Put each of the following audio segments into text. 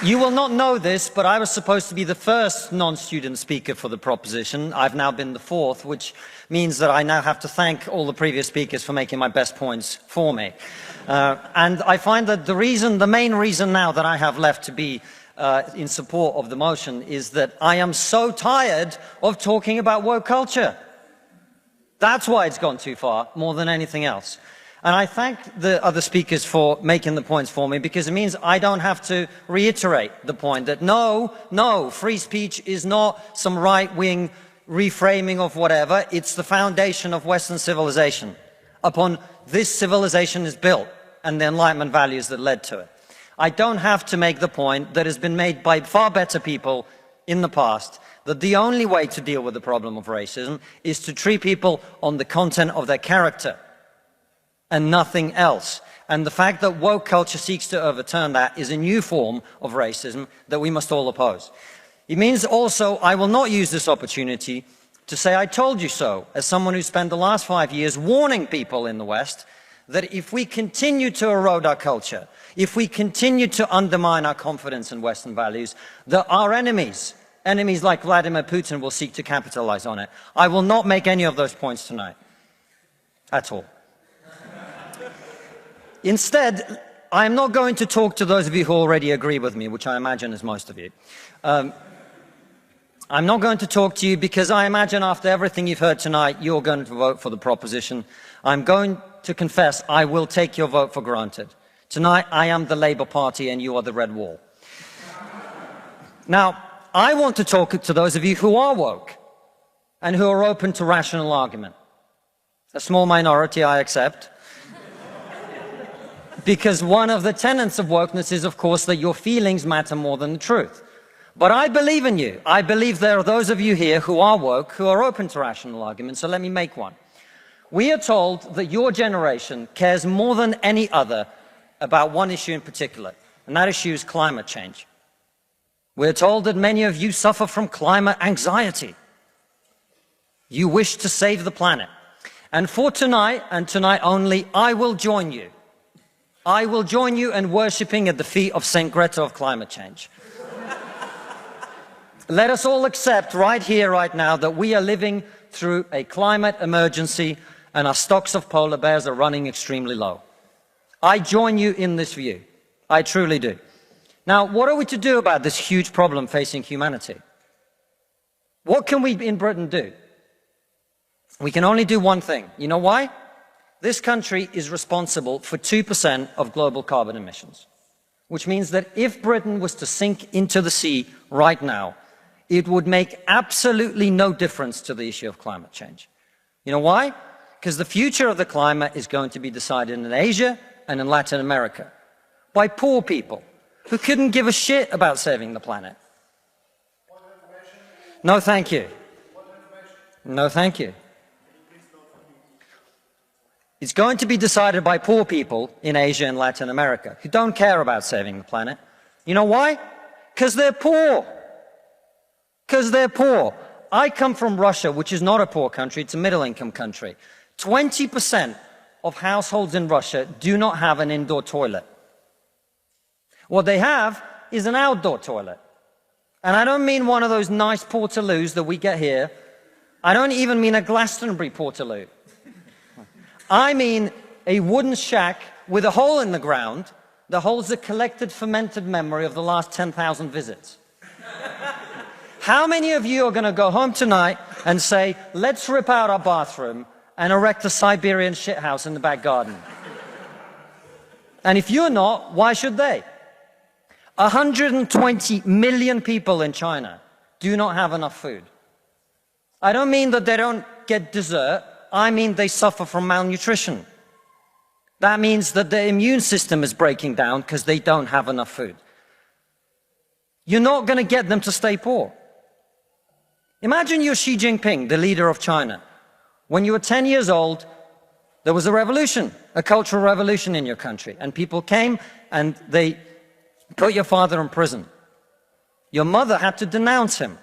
You will not know this, but I was supposed to be the first non-student speaker for the proposition. I've now been the fourth, which means that I now have to thank all the previous speakers for making my best points for me. And I find that the main reason now that I have left to be in support of the motion is that I am so tired of talking about woke culture. That's why it's gone too far, more than anything else. And I thank the other speakers for making the points for me, because it means I don't have to reiterate the point that no, free speech is not some right-wing reframing of whatever. It's the foundation of Western civilization. Upon this civilization is built, and the Enlightenment values that led to it. I don't have to make the point that has been made by far better people in the past, that the only way to deal with the problem of racism is to treat people on the content of their character and nothing else. And the fact that woke culture seeks to overturn that is a new form of racism that we must all oppose. It means also I will not use this opportunity to say I told you so, as someone who spent the last 5 years warning people in the West that if we continue to erode our culture, if we continue to undermine our confidence in Western values, that our enemies like Vladimir Putin will seek to capitalize on it. I will not make any of those points tonight, at all. Instead, I am not going to talk to those of you who already agree with me, which I imagine is most of you. I'm not going to talk to you because I imagine after everything you've heard tonight, you're going to vote for the proposition. I'm going to confess I will take your vote for granted. Tonight, I am the Labour Party and you are the Red Wall. Now, I want to talk to those of you who are woke and who are open to rational argument. A small minority, I accept. Because one of the tenets of wokeness is, of course, that your feelings matter more than the truth. But I believe in you. I believe there are those of you here who are woke, who are open to rational argument, so let me make one. We are told that your generation cares more than any other about one issue in particular, and that issue is climate change. We're told that many of you suffer from climate anxiety. You wish to save the planet. And for tonight, and tonight only, I will join you. I will join you in worshipping at the feet of St. Greta of climate change. Let us all accept right here, right now, that we are living through a climate emergency and our stocks of polar bears are running extremely low. I join you in this view. I truly do. Now, what are we to do about this huge problem facing humanity? What can we in Britain do? We can only do one thing. You know why? This country is responsible for 2% of global carbon emissions, which means that if Britain was to sink into the sea right now, it would make absolutely no difference to the issue of climate change. You know why? Because the future of the climate is going to be decided in Asia and in Latin America by poor people who couldn't give a shit about saving the planet. No, thank you. No, thank you. It's going to be decided by poor people in Asia and Latin America who don't care about saving the planet. You know why? Because they're poor. Because they're poor. I come from Russia, which is not a poor country, it's a middle-income country. 20% of households in Russia do not have an indoor toilet. What they have is an outdoor toilet. And I don't mean one of those nice portaloos that we get here. I don't even mean a Glastonbury portaloo. I mean a wooden shack with a hole in the ground that holds the collected fermented memory of the last 10,000 visits. How many of you are going to go home tonight and say, let's rip out our bathroom and erect a Siberian shithouse in the back garden? And if you're not, why should they? 120 million people in China do not have enough food. I don't mean that they don't get dessert. I mean they suffer from malnutrition. That means that their immune system is breaking down because they don't have enough food. You're not going to get them to stay poor. Imagine you're Xi Jinping, the leader of China. When you were 10 years old, there was a revolution, a cultural revolution in your country, and people came and they put your father in prison. Your mother had to denounce him.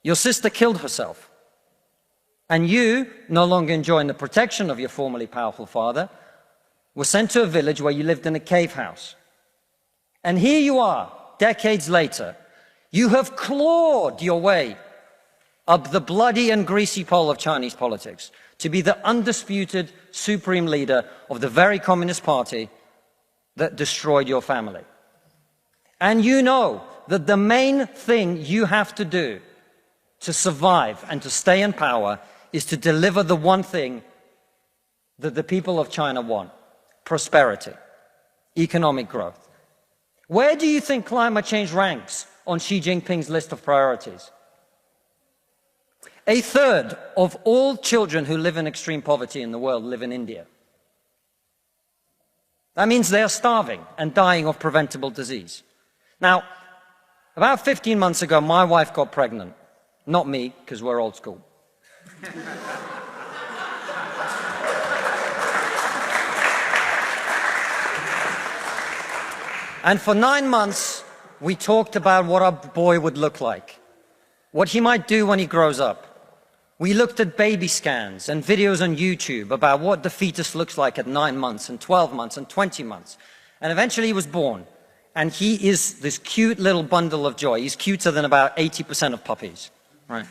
Your sister killed herself. And you, no longer enjoying the protection of your formerly powerful father, were sent to a village where you lived in a cave house. And here you are, decades later. You have clawed your way up the bloody and greasy pole of Chinese politics to be the undisputed supreme leader of the very Communist Party that destroyed your family. And you know that the main thing you have to do to survive and to stay in power is to deliver the one thing that the people of China want: prosperity, economic growth. Where do you think climate change ranks on Xi Jinping's list of priorities? A third of all children who live in extreme poverty in the world live in India. That means they are starving and dying of preventable disease. Now, about 15 months ago, my wife got pregnant. Not me, because we're old school. And for 9 months, we talked about what our boy would look like, what he might do when he grows up. We looked at baby scans and videos on YouTube about what the fetus looks like at 9 months and 12 months and 20 months. And eventually he was born. And he is this cute little bundle of joy. He's cuter than about 80% of puppies. Right?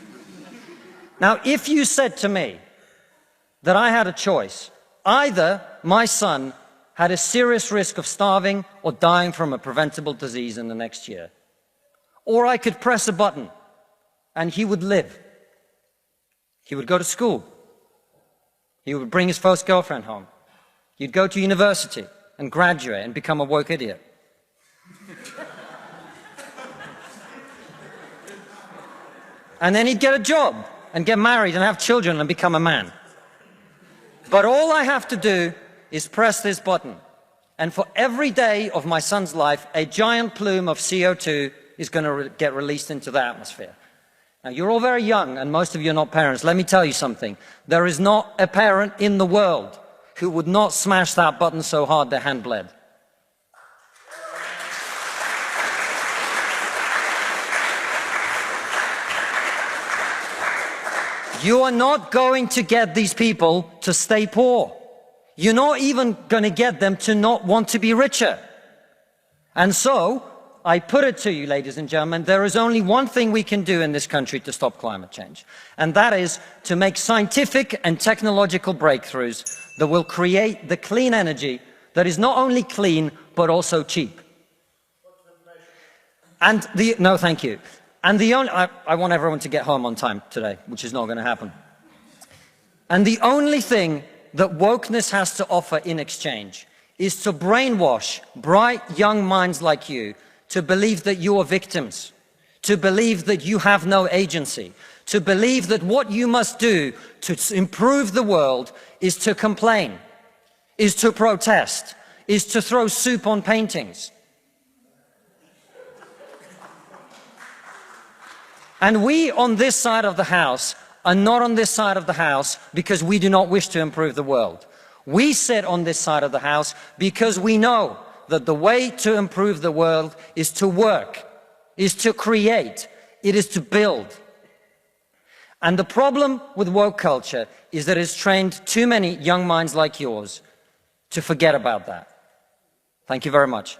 Now, if you said to me that I had a choice, either my son had a serious risk of starving or dying from a preventable disease in the next year, or I could press a button and he would live. He would go to school. He would bring his first girlfriend home. He'd go to university and graduate and become a woke idiot. And then he'd get a job and get married and have children and become a man. But all I have to do is press this button. And for every day of my son's life, a giant plume of CO2 is going to get released into the atmosphere. Now, you're all very young, and most of you are not parents. Let me tell you something. There is not a parent in the world who would not smash that button so hard their hand bled. You are not going to get these people to stay poor. You're not even going to get them to not want to be richer. And so, I put it to you, ladies and gentlemen, there is only one thing we can do in this country to stop climate change. And that is to make scientific and technological breakthroughs that will create the clean energy that is not only clean, but also cheap. And no, thank you. And I want everyone to get home on time today, which is not going to happen. And the only thing that wokeness has to offer in exchange is to brainwash bright young minds like you to believe that you are victims, to believe that you have no agency, to believe that what you must do to improve the world is to complain, is to protest, is to throw soup on paintings. And we on this side of the House are not on this side of the House because we do not wish to improve the world. We sit on this side of the House because we know that the way to improve the world is to work, is to create, it is to build. And the problem with woke culture is that it's trained too many young minds like yours to forget about that. Thank you very much.